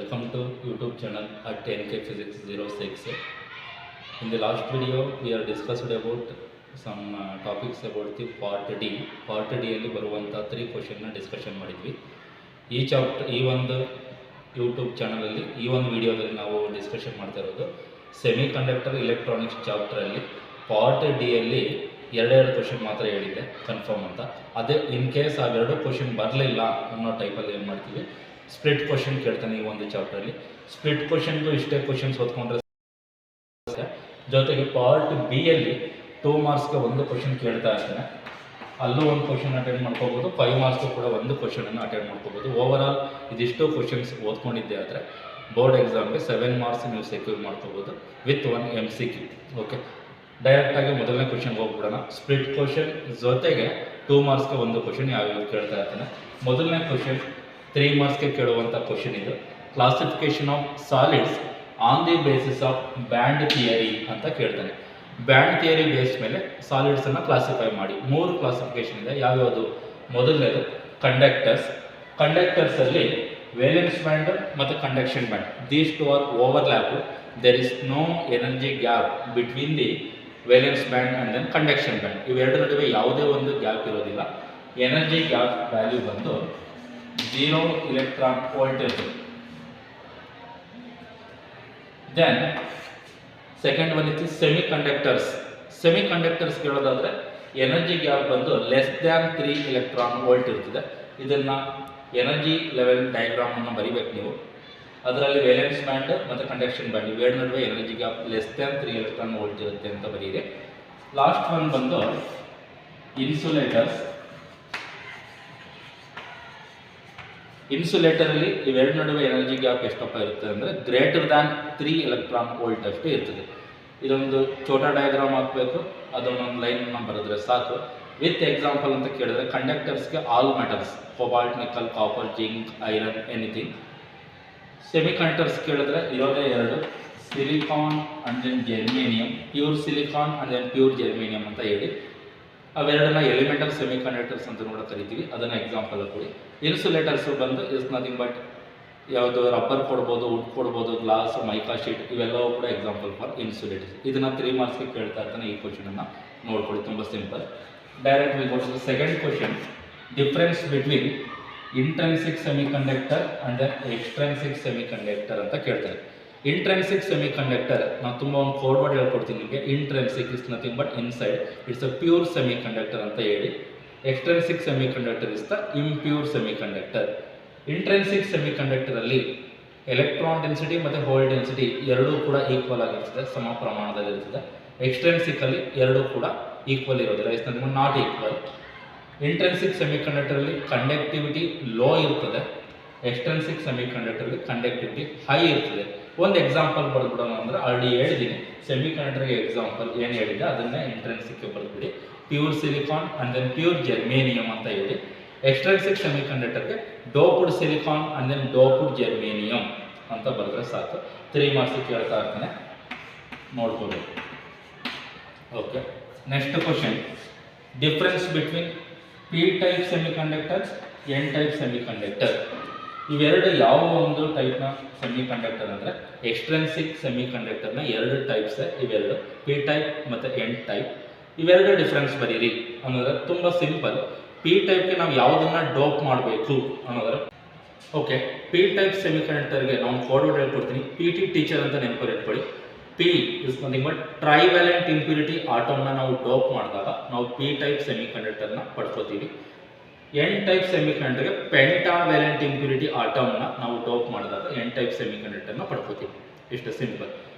Welcome to YouTube channel at NK Physics 06. In the last video, we have discussed about some topics about the part D. Part D ಅಲ್ಲಿ ಬರುವಂಥ 3 ಕ್ವೆಶ್ಚನ್ನ discussion ಮಾಡಿದ್ವಿ. ಈ ಒಂದು YouTube ಚಾನಲಲ್ಲಿ ಈ ಒಂದು ವಿಡಿಯೋದಲ್ಲಿ ನಾವು ಡಿಸ್ಕಷನ್ ಮಾಡ್ತಾ ಇರೋದು ಸೆಮಿ ಕಂಡಕ್ಟರ್ ಇಲೆಕ್ಟ್ರಾನಿಕ್ಸ್ ಚಾಪ್ಟರಲ್ಲಿ ಪಾರ್ಟ್ ಡಿ ಅಲ್ಲಿ ಎರಡೆರಡು ಕ್ವೆಶ್ಚನ್ ಮಾತ್ರ ಹೇಳಿದ್ದೆ ಕನ್ಫರ್ಮ್ ಅಂತ. ಅದೇ ಇನ್ ಕೇಸ್ ಅವೆರಡು ಕ್ವೆಶ್ಚನ್ ಬರಲಿಲ್ಲ ಅನ್ನೋ ಟೈಪಲ್ಲಿ ಏನು ಮಾಡ್ತೀವಿ, ಸ್ಪ್ಲಿಟ್ ಕ್ವೆಶ್ಚನ್ ಕೇಳ್ತಾನೆ ಈ ಒಂದು ಚಾಪ್ಟರಲ್ಲಿ. ಸ್ಪ್ಲಿಟ್ ಕ್ವೆಶ್ಚನ್ಗೂ ಇಷ್ಟೇ ಕ್ವೆಶ್ಚನ್ಸ್ ಓದ್ಕೊಂಡ್ರೆ ಜೊತೆಗೆ ಪಾರ್ಟ್ ಬಿ ಅಲ್ಲಿ 2 ಮಾರ್ಕ್ಸ್ಗೆ ಒಂದು ಕ್ವೆಶ್ಚನ್ ಕೇಳ್ತಾ ಇರ್ತಾನೆ. ಅಲ್ಲೂ ಒಂದು ಕ್ವೆಶ್ಚನ್ ಅಟೆಂಡ್ ಮಾಡ್ಕೋಬೋದು, 5 ಮಾರ್ಕ್ಸ್ಗೂ ಕೂಡ ಒಂದು ಕ್ವೆಶ್ಚನನ್ನು ಅಟೆಂಡ್ ಮಾಡ್ಕೋಬೋದು. ಓವರಾಲ್ ಇದಿಷ್ಟು ಕ್ವೆಶ್ಚನ್ಸ್ ಓದ್ಕೊಂಡಿದ್ದೆ ಆದರೆ ಬೋರ್ಡ್ ಎಕ್ಸಾಮ್ಗೆ 7 ಮಾರ್ಕ್ಸ್ ನೀವು ಸೆಕ್ಯೂರ್ ಮಾಡ್ಕೋಬೋದು ವಿತ್ 1 MCQ. ಓಕೆ, ಡೈರೆಕ್ಟಾಗಿ ಮೊದಲನೇ ಕ್ವೆಶ್ಚನ್ಗೆ ಹೋಗ್ಬಿಡೋಣ. ಸ್ಪ್ಲಿಟ್ ಕ್ವೆಶ್ಚನ್ ಜೊತೆಗೆ 2 ಮಾರ್ಕ್ಸ್ಗೆ ಒಂದು ಕ್ವೆಶ್ಚನ್ ಯಾವ್ಯಾವ ಕೇಳ್ತಾ ಇರ್ತಾನೆ. ಮೊದಲನೇ ಕ್ವೆಶ್ಚನ್ 3 ಮಾರ್ಕ್ಸ್ಗೆ ಕೇಳುವಂಥ ಕ್ವೆಶ್ಚನ್ ಇದು. Classification of solids on the basis of band theory ಅಂತ ಕೇಳ್ತಾನೆ. ಬ್ಯಾಂಡ್ ಥಿಯರಿ ಬೇಸ್ ಮೇಲೆ ಸಾಲಿಡ್ಸನ್ನು ಕ್ಲಾಸಿಫೈ ಮಾಡಿ. 3 ಕ್ಲಾಸಿಫಿಕೇಶನ್ ಇದೆ. ಯಾವ್ಯಾವುದು? ಮೊದಲನೇದು ಕಂಡಕ್ಟರ್ಸಲ್ಲಿ ವೇಲೆನ್ಸ್ ಬ್ಯಾಂಡ್ ಮತ್ತು conduction band, these two are overlap. There is no energy gap between the valence band and then conduction band. ಇವೆರಡರ ನಡುವೆ ಯಾವುದೇ ಒಂದು ಗ್ಯಾಪ್ ಇರೋದಿಲ್ಲ. ಎನರ್ಜಿ ಗ್ಯಾಪ್ ವ್ಯಾಲ್ಯೂ ಬಂದು 0 electron volt ಇರ್ತದೆ. ದೆನ್ ಸೆಕೆಂಡ್ ಒನ್ ಇತ್ತು ಸೆಮಿ ಕಂಡಕ್ಟರ್ಸ್ ಕೇಳೋದಾದರೆ ಎನರ್ಜಿ ಗ್ಯಾಪ್ ಬಂದು less than 3 electron volt ಇರ್ತದೆ. ಇದನ್ನು ಎನರ್ಜಿ ಲೆವೆಲ್ ಡಯಾಗ್ರಾಮನ್ನು ಬರಿಬೇಕು ನೀವು. ಅದರಲ್ಲಿ ವೇಲೆನ್ಸ್ ಬ್ಯಾಂಡ್ ಮತ್ತು ಕಂಡಕ್ಷನ್ ಬ್ಯಾಂಡ್ ಇವೆರಡು ನಡುವೆ energy gap less than 3 electron volt ಇರುತ್ತೆ ಅಂತ ಬರೀರಿ. ಲಾಸ್ಟ್ ಒನ್ ಬಂದು ಇನ್ಸುಲೇಟರಲ್ಲಿ ಇವೆರಡು ನಡುವೆ ಎನರ್ಜಿ ಗ್ಯಾಪ್ ಎಷ್ಟಪ್ಪ ಇರುತ್ತೆ ಅಂದರೆ ಗ್ರೇಟರ್ ದ್ಯಾನ್ 3 electron volt ಅಷ್ಟು ಇರ್ತದೆ. ಇದೊಂದು ಛೋಟಾ ಡಯಾಗ್ರಾಮ್ ಹಾಕಬೇಕು, ಅದನ್ನೊಂದು ಲೈನನ್ನು ಬರೆದ್ರೆ ಸಾಕು. ವಿತ್ ಎಕ್ಸಾಂಪಲ್ ಅಂತ ಕೇಳಿದ್ರೆ ಕಂಡಕ್ಟರ್ಸ್ಗೆ all metals, cobalt, nickel, copper, zinc, iron, anything. Semiconductor ಕೇಳಿದ್ರೆ ಇರೋದೇ ಎರಡು, silicon and then germanium, pure silicon and then pure germanium ಅಂತ ಹೇಳಿ ಅವೆರಡನ್ನ ಎಲಿಮೆಂಟಲ್ ಸೆಮಿ ಕಂಡಕ್ಟರ್ಸ್ ಅಂತ ಕೂಡ ಕರಿತೀವಿ. ಅದನ್ನು ಎಕ್ಸಾಂಪಲ್ ಕೊಡಿ. ಇನ್ಸುಲೇಟರ್ಸು ಬಂದು ಇಸ್ ನಥಿಂಗ್ ಬಟ್ ಯಾವುದು ರಬ್ಬರ್ ಕೊಡ್ಬೋದು, ವುಡ್ ಕೊಡ್ಬೋದು, ಗ್ಲಾಸ್, ಮೈಕಾ ಶೀಟ್, ಇವೆಲ್ಲವೂ ಕೂಡ ಎಕ್ಸಾಂಪಲ್ ಫಾರ್ ಇನ್ಸುಲೇಟರ್ಸ್. ಇದನ್ನು 3 ಮಾರ್ಕ್ಸ್ಗೆ ಕೇಳ್ತಾ ಇರ್ತಾನೆ. ಈ ಕ್ವಶನನ್ನು ನೋಡ್ಕೊಳ್ಳಿ, ತುಂಬ simple. Direct we go to the second question. Difference between intrinsic semiconductor and then extrinsic semiconductor ಅಂತ ಕೇಳ್ತಾರೆ. ಇಂಟ್ರೆನ್ಸಿಕ್ ಸೆಮಿ ಕಂಡಕ್ಟರ್ ನಾನು ತುಂಬ ಒಂದು ಕೋಡ್ ವರ್ಡ್ ಹೇಳ್ಕೊಡ್ತೀನಿ ನಿಮಗೆ. Intrinsic is nothing but inside, it's a pure semiconductor ಅಂತ ಹೇಳಿ. Extrinsic semiconductor is the impure semiconductor. Intrinsic ಸೆಮಿ ಕಂಡಕ್ಟರಲ್ಲಿ ಎಲೆಕ್ಟ್ರಾನ್ ಡೆನ್ಸಿಟಿ ಮತ್ತು ಹೋಲ್ ಡೆನ್ಸಿಟಿ ಎರಡೂ ಕೂಡ ಈಕ್ವಲ್ ಆಗಿರ್ತದೆ, ಸಮ ಪ್ರಮಾಣದಲ್ಲಿ ಇರ್ತದೆ. ಎಕ್ಸ್ಟ್ರೆನ್ಸಿಕಲ್ಲಿ ಎರಡೂ ಕೂಡ ಈಕ್ವಲ್ ಇರೋದಿಲ್ಲ, is nothing but not equal. Intrinsic ಸೆಮಿ ಕಂಡಕ್ಟರಲ್ಲಿ ಕಂಡಕ್ಟಿವಿಟಿ ಲೋ ಇರ್ತದೆ, ಎಕ್ಸ್ಟ್ರೆನ್ಸಿಕ್ ಸೆಮಿ ಕಂಡಕ್ಟರಲ್ಲಿ ಕಂಡಕ್ಟಿವಿಟಿ ಹೈ ಇರ್ತದೆ. ಒಂದು ಎಕ್ಸಾಂಪಲ್ ಬರೆದ್ಬಿಡೋಣ ಅಂದರೆ ಆಲ್ರೆಡಿ ಹೇಳಿದ್ದೀನಿ. ಸೆಮಿ ಕಂಡಕ್ಟರ್ಗೆ ಎಕ್ಸಾಂಪಲ್ ಏನು ಹೇಳಿದೆ ಅದನ್ನೇ ಇಂಟ್ರೆನ್ಸಿಕ್ಗೆ ಬರೆದ್ಬಿಡಿ. Pure silicon and then pure germanium ಅಂತ ಹೇಳಿ. ಎಕ್ಸ್ಟ್ರೆನ್ಸಿಕ್ ಸೆಮಿ ಕಂಡಕ್ಟರ್ಗೆ doped silicon and then doped germanium ಅಂತ ಬರೆದ್ರೆ ಸಾಕು. 3 ಮಾರ್ಕ್ಸಿಗೆ ಕೇಳ್ತಾ ಇರ್ತಾನೆ, ನೋಡ್ಕೋಬೇಕು. Okay, next question. Difference between P type semiconductor, N type semiconductor. ಇವೆರಡು ಯಾವ ಒಂದು ಟೈಪ್ನ ಸೆಮಿ ಕಂಡಕ್ಟರ್ ಅಂದರೆ ಎಕ್ಸ್ಟ್ರೆನ್ಸಿಕ್ ಸೆಮಿ ಕಂಡಕ್ಟರ್ನ 2 ಟೈಪ್ಸ್ ಇವೆರಡು, ಪಿ ಟೈಪ್ ಮತ್ತು ಎನ್ ಟೈಪ್. ಇವೆರಡು ಡಿಫ್ರೆನ್ಸ್ ಬರೀರಿ ಅನ್ನೋದ್ರೆ ತುಂಬ ಸಿಂಪಲ್. ಪಿ ಟೈಪ್ಗೆ ನಾವು ಯಾವುದನ್ನು ಡೋಪ್ ಮಾಡಬೇಕು ಅನ್ನೋದ್ರೆ, ಓಕೆ, ಪಿ ಟೈಪ್ ಸೆಮಿ ಕಂಡಕ್ಟರ್ಗೆ ನಾವು ಕೋಡ್ ವರ್ಡ್ ಹೇಳ್ಕೊಡ್ತೀನಿ. PT ಟೀಚರ್ ಅಂತ ನೆನಪಲ್ಲಿ ಇಟ್ಕೊಳ್ಳಿ. P is nothing but trivalent impurity ಆಟಮ್ನ ನಾವು ಡೋಪ್ ಮಾಡಿದಾಗ ನಾವು ಪಿ ಟೈಪ್ ಸೆಮಿ ಕಂಡಕ್ಟರ್ನ ಪಡ್ಕೋತೀವಿ. ಎನ್ ಟೈಪ್ ಸೆಮಿ ಕಂಡಕ್ಟರ್ಗೆ ಪೆಂಟಾವ್ಯಾಲೆಂಟ್ ಇಂಪ್ಯೂರಿಟಿ ಆಟಮ್ನ ನಾವು ಡೋಪ್ ಮಾಡಿದಾಗ ಎನ್ ಟೈಪ್ ಸೆಮಿ ಕಂಡಕ್ಟರ್ನ ಪಡ್ಕೋತೀವಿ. ಇಷ್ಟು ಸಿಂಪಲ್.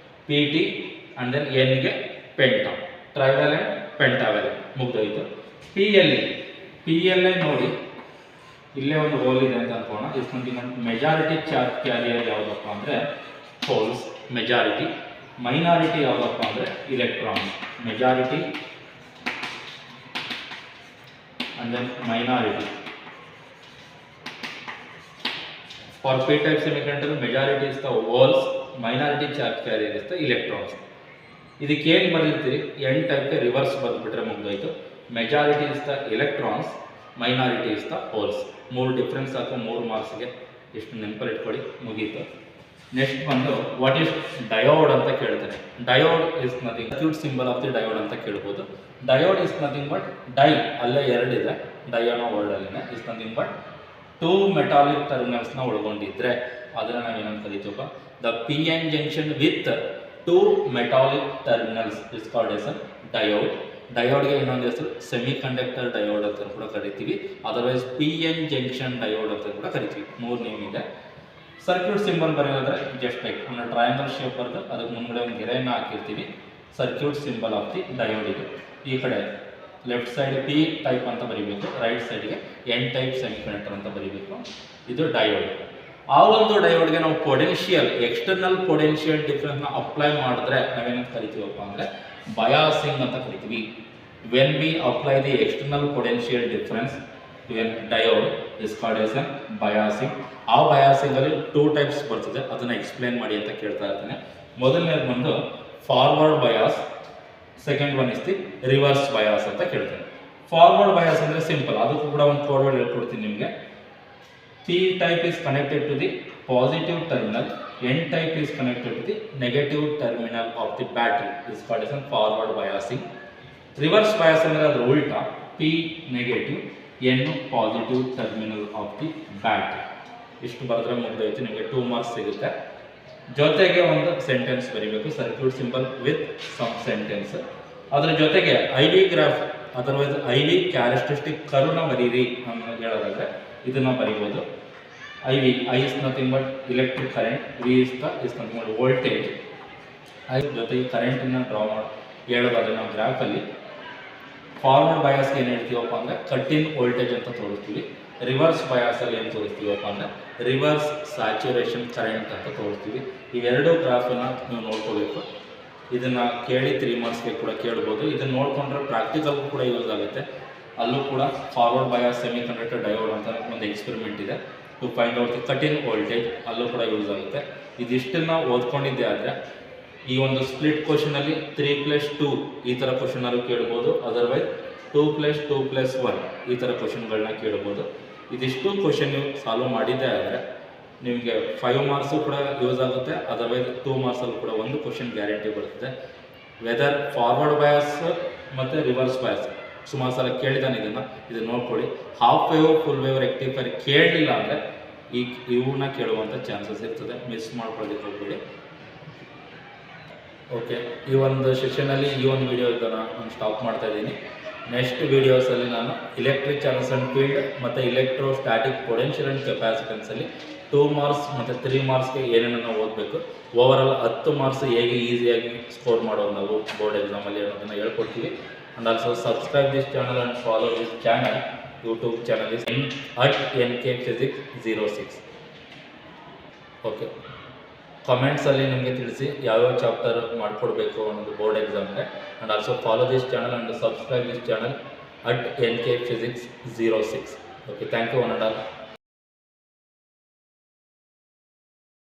PT ಆ್ಯಂಡ್ ದೆನ್ ಎನ್ಗೆ ಪೆಂಟಾ, ಟ್ರೈವ್ಯಾಲೆಂಟ್, ಪೆಂಟಾವ್ಯಾಲೆಂಟ್, ಮುಗ್ದೋಯ್ತು. ಪಿ ಎಲ್ ನೋಡಿ, ಇಲ್ಲೇ ಒಂದು ಹೋಲ್ ಇದೆ ಅಂತ ಅನ್ಕೋಣ. Is nothing but majority charge carrier ಯಾವುದಪ್ಪ ಅಂದರೆ ಹೋಲ್ಸ್, ಮೆಜಾರಿಟಿ. ಮೈನಾರಿಟಿ ಯಾವುದಪ್ಪ ಅಂದರೆ electrons, majority and then minority. For p type semiconductor, majority is the holes, minority charge carrier is the electrons. ಇದಕ್ಕೆ ಏನು ಬರೆದಿರ್ತೀರಿ, ಎನ್ ಟೈಪ್ಗೆ ರಿವರ್ಸ್ ಬರೆದ್ಬಿಟ್ರೆ ಮುಗಿದೋಯ್ತು. Majority is the electrons, minority is the holes. 3 difference ಹಾಕೋ 3 ಮಾರ್ಕ್ಸ್ಗೆ. ಎಷ್ಟು ನೆನಪಲ್ಲಿ ಇಟ್ಕೊಳ್ಳಿ, ಮುಗೀತು. ನೆಕ್ಸ್ಟ್ ಬಂದು what is diode ಅಂತ ಕೇಳ್ತಾನೆ. Diode is nothing, circuit symbol of the diode ಅಂತ ಕೇಳ್ಬೋದು. Diode is nothing but di, ಅಲ್ಲೇ ಎರಡಿದೆ, ಡೈ ಅನ್ನೋ ವರ್ಡಲ್ಲಿನೇ is nothing but two metallic ಟರ್ಮಿನಲ್ಸ್ನ ಒಳಗೊಂಡಿದ್ರೆ ಅದನ್ನು ನಾವೇನಂತ ಕರಿತೀವಪ್ಪ, the P N junction with two metallic terminals is called as a diode. ಡಯೋಡ್ಗೆ ಇನ್ನೊಂದು ಹೆಸರು ಸೆಮಿ ಕಂಡಕ್ಟರ್ ಡಯೋಡ್ ಅಂತ ಕೂಡ ಕರಿತೀವಿ, otherwise P N junction diode ಅಂತ ಕೂಡ ಕರಿತೀವಿ. 3 ನೇಮ್ ಇದೆ. ಸರ್ಕ್ಯೂಟ್ ಸಿಂಬಲ್ ಬರೆಯೋದ್ರೆ ಜಸ್ಟ್ ಲೈಕ್ ಒಂದು ಟ್ರಯಾಂಗಲ್ ಶೇಪ್ ಬರೆದು ಅದಕ್ಕೆ ಮುಂದ್ಗಡೆ ಒಂದು ಗೆರೆಯನ್ನು ಹಾಕಿರ್ತೀವಿ. Circuit symbol of the diode ಇದು. ಈ ಕಡೆ ಲೆಫ್ಟ್ ಸೈಡ್ ಪಿ ಟೈಪ್ ಅಂತ ಬರೀಬೇಕು, ರೈಟ್ ಸೈಡ್ಗೆ ಎನ್ ಟೈಪ್ ಸೆಮಿ ಕಂಡಕ್ಟರ್ ಅಂತ ಬರೀಬೇಕು. ಇದು ಡಯೋಡ್. ಆ ಒಂದು ಡಯೋಡ್ಗೆ ನಾವು ಪೊಟೆನ್ಷಿಯಲ್, ಎಕ್ಸ್ಟರ್ನಲ್ ಪೊಟೆನ್ಷಿಯಲ್ ಡಿಫರೆನ್ಸ್ನ ಅಪ್ಲೈ ಮಾಡಿದ್ರೆ ನಾವೇನಂತ ಕರಿತೀವಪ್ಪ ಅಂದರೆ ಬಯಾಸಿಂಗ್ ಅಂತ ಕರಿತೀವಿ. When we apply the external potential difference in diode is called S N biasing. ಆ ಬಯಾಸಿಂಗಲ್ಲಿ 2 ಟೈಪ್ಸ್ ಬರ್ತದೆ, ಅದನ್ನು ಎಕ್ಸ್ಪ್ಲೇನ್ ಮಾಡಿ ಅಂತ ಕೇಳ್ತಾ ಇರ್ತಾನೆ. ಮೊದಲನೇದು ಬಂದು forward bias, second one is the reverse bias ಅಂತ ಕೇಳ್ತಾನೆ. ಫಾರ್ವರ್ಡ್ ಬಯಾಸ್ ಅಂದರೆ ಸಿಂಪಲ್, ಅದಕ್ಕೂ ಕೂಡ ಒಂದು ಫಾರ್ವರ್ಡ್ ಹೇಳ್ಕೊಡ್ತೀನಿ ನಿಮಗೆ. P type is connected to the positive terminal, N type is connected to the negative terminal of the battery is called as forward biasing. Reverse bias ಅಂದರೆ ಅದರ ಉಲ್ಟಾ, P negative, N positive terminal of the battery. ಇಷ್ಟು ಬರೆದ್ರೆ ಮುಗಿದೋಯ್ತು, ನಿಮಗೆ 2 marks ಸಿಗುತ್ತೆ. ಜೊತೆಗೆ ಒಂದು ಸೆಂಟೆನ್ಸ್ ಬರೀಬೇಕು, circuit symbol with some sentence. ಅದರ ಜೊತೆಗೆ I V graph otherwise I V characteristic ಕರ್ವ್ನ ಬರೀರಿ ಅಂತ ಹೇಳೋದಾದ್ರೆ ಇದನ್ನು ಬರೀಬೋದು. I V, I is nothing but electric current, V is nothing but voltage. I ಜೊತೆಗೆ ಕರೆಂಟನ್ನು ಡ್ರಾ ಮಾಡಿ ಹೇಳೋದಾದ್ರೆ ನಾವು ಗ್ರಾಫಲ್ಲಿ ಫಾರ್ವರ್ಡ್ ಬಯಾಸ್ಗೆ ಏನು ಹೇಳ್ತೀವಪ್ಪ ಅಂದರೆ ಕಟ್ ಇನ್ ವೋಲ್ಟೇಜ್ ಅಂತ ತೋರಿಸ್ತೀವಿ. ರಿವರ್ಸ್ ಬಯಾಸಲ್ಲಿ ಏನು ತೋರಿಸ್ತೀವಪ್ಪ ಅಂದರೆ ರಿವರ್ಸ್ ಸ್ಯಾಚುರೇಷನ್ ಕರೆಂಟ್ ಅಂತ ತೋರಿಸ್ತೀವಿ. ಇವೆರಡು ಗ್ರಾಫನ್ನು ನೀವು ನೋಡ್ಕೋಬೇಕು. ಇದನ್ನು ಕೇಳಿ 3 ಮಾರ್ಕ್ಸ್ಗೆ ಕೂಡ ಕೇಳ್ಬೋದು. ಇದನ್ನು ನೋಡಿಕೊಂಡ್ರೆ ಪ್ರಾಕ್ಟಿಕಲ್ಗೂ ಕೂಡ ಯೂಸ್ ಆಗುತ್ತೆ. ಅಲ್ಲೂ ಕೂಡ forward bias semiconductor diode ಅಂತ ಒಂದು ಎಕ್ಸ್ಪೆರಿಮೆಂಟ್ ಇದೆ, to find out the cut in voltage, ಅಲ್ಲೂ ಕೂಡ ಯೂಸ್ ಆಗುತ್ತೆ. ಇದಿಷ್ಟನ್ನು ಓದ್ಕೊಂಡಿದ್ದೆ ಆದರೆ ಈ ಒಂದು ಸ್ಪ್ಲಿಟ್ ಕ್ವಶನಲ್ಲಿ 3+2 ಈ ಥರ ಕ್ವಶನಲ್ಲೂ ಕೇಳ್ಬೋದು, ಅದರ್ವೈಸ್ 2+2+1 ಈ ಥರ ಕ್ವಶನ್ಗಳನ್ನ ಕೇಳ್ಬೋದು. ಇದಿಷ್ಟು ಕ್ವಶನ್ ನೀವು ಸಾಲ್ವ್ ಮಾಡಿದ್ದೇ ಆದರೆ ನಿಮಗೆ 5 ಮಾರ್ಕ್ಸು ಕೂಡ ಯೂಸ್ ಆಗುತ್ತೆ, ಅದರ್ವೈಸ್ 2 ಮಾರ್ಕ್ಸಲ್ಲೂ ಕೂಡ ಒಂದು ಕ್ವಶನ್ ಗ್ಯಾರಂಟಿ ಬರುತ್ತೆ. ವೆದರ್ ಫಾರ್ವರ್ಡ್ ಬಯಾಸ್ ಮತ್ತು ರಿವರ್ಸ್ ಬಯಾಸ್ ಸುಮಾರು ಸಲ ಕೇಳಿದಾನೆ, ಇದನ್ನು ನೋಡ್ಕೊಳ್ಳಿ. Half wave pool wave rectifier ಕೇಳಲಿಲ್ಲ ಅಂದರೆ ಇವನ್ನ ಕೇಳುವಂಥ ಚಾನ್ಸಸ್ ಇರ್ತದೆ, ಮಿಸ್ ಮಾಡ್ಕೊಳ್ಳೋದಕ್ಕೆ ಹೋಗ್ಬೇಡಿ. ಓಕೆ, ಈ ಒಂದು ಸೆಷನಲ್ಲಿ ಈ ಒಂದು ವಿಡಿಯೋ ಇದನ್ನು ನಾನು ಸ್ಟಾಪ್ ಮಾಡ್ತಾ ಇದ್ದೀನಿ. ನೆಕ್ಸ್ಟ್ ವೀಡಿಯೋಸಲ್ಲಿ ನಾನು ಎಲೆಕ್ಟ್ರಿಕ್ ಚಾರ್ಜಸ್ ಆ್ಯಂಡ್ ಫೀಲ್ಡ್ ಮತ್ತು ಎಲೆಕ್ಟ್ರೋ ಸ್ಟ್ಯಾಟಿಕ್ ಪೊಟೆನ್ಷಿಯಲ್ ಆ್ಯಂಡ್ ಕೆಪಾಸಿಟೆನ್ಸಲ್ಲಿ 2 ಮಾರ್ಕ್ಸ್ ಮತ್ತು 3 ಮಾರ್ಕ್ಸ್ಗೆ ಏನೇನು ನಾವು ಓದಬೇಕು, ಓವರಾಲ್ 10 ಮಾರ್ಕ್ಸ್ ಹೇಗೆ ಈಸಿಯಾಗಿ ಸ್ಕೋರ್ ಮಾಡೋದು ನಾವು ಬೋರ್ಡ್ ಎಕ್ಸಾಮಲ್ಲಿ ಅನ್ನೋದನ್ನು ಹೇಳ್ಕೊಡ್ತೀವಿ. And also subscribe this channel and follow this channel. YouTube channel is @nkphysics06. Okay, ಕಮೆಂಟ್ಸಲ್ಲಿ ನಿಮಗೆ ತಿಳಿಸಿ ಯಾವ್ಯಾವ ಚಾಪ್ಟರ್ ಮಾಡಿಕೊಡ್ಬೇಕು ಅನ್ನೋದು ಬೋರ್ಡ್ ಎಕ್ಸಾಮ್ಗೆ. And also follow this channel and subscribe this channel @nkphysics06. Okay, thank you one and all.